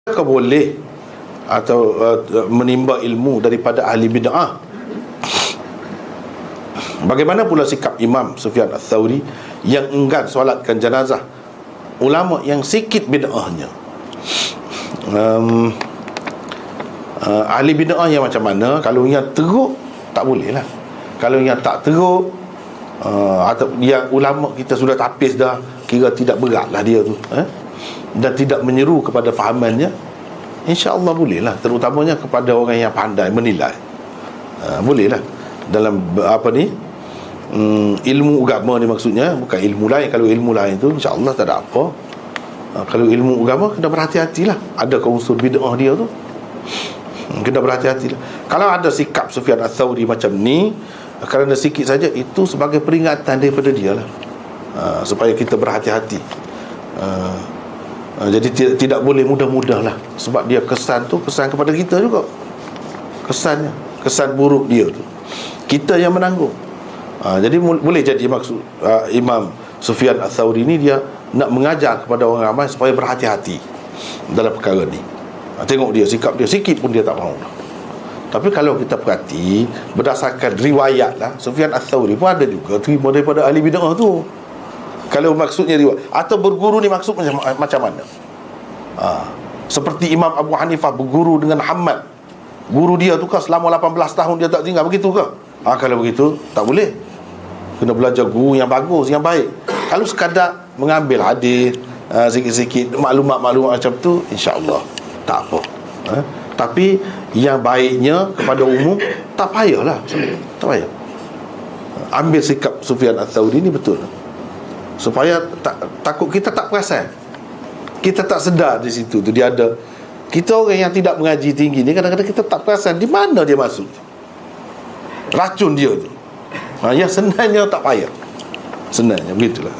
boleh atau menimba ilmu daripada ahli bid'ah? Bagaimana pula sikap Imam Sufyan Ats-Tsauri yang enggan solatkan jenazah ulama yang sikit bid'ahnya? Ahli bid'ah yang macam mana? Kalau yang teruk tak boleh lah. Kalau yang tak teruk atau yang ulama kita sudah tapis dah, kira tidak berat lah dia tu, dan tidak menyeru kepada fahamannya, insya-Allah boleh lah. Terutamanya kepada orang yang pandai menilai, boleh lah. Dalam ilmu agama ni maksudnya, bukan ilmu lain. Kalau ilmu lain tu insya-Allah tak ada apa. Kalau ilmu agama kena berhati-hatilah. Ada unsur bid'ah dia tu, kena berhati-hatilah. Kalau ada sikap Sufyan Ats-Tsauri macam ni, kerana sikit saja, itu sebagai peringatan daripada dia lah, supaya kita berhati-hati. Jadi tidak boleh mudah-mudah lah. Sebab dia kesan tu kesan kepada kita juga. Kesan buruk dia tu kita yang menanggung. Jadi boleh jadi maksud Imam Sufyan Ats-Tsauri ni dia nak mengajar kepada orang ramai supaya berhati-hati dalam perkara ni. Tengok dia, sikap dia sikit pun dia tak mahu. Tapi kalau kita perhati berdasarkan riwayat lah, Sufyan Ats-Tsauri pun ada juga terima daripada ahli bid'ah tu. Kalau maksudnya riwayat atau berguru ni maksud macam mana? Seperti Imam Abu Hanifah berguru dengan Hamad, guru dia tu kan selama 18 tahun dia tak tinggal, begitu ke? Kalau begitu tak boleh. Kena belajar guru yang bagus, yang baik. Kalau sekadar mengambil hadis, sikit-sikit maklumat-maklumat macam tu, insya-Allah tak apa. Tapi yang baiknya kepada umum tak payahlah. Tak payah. Ambil sikap Sufyan Ats-Tsauri ni betul, supaya takut kita tak perasan, kita tak sedar di situ tu dia ada. Kita orang yang tidak mengaji tinggi ni kadang-kadang kita tak perasan di mana dia masuk racun dia tu. Yang sebenarnya tak payah, sebenarnya begitulah.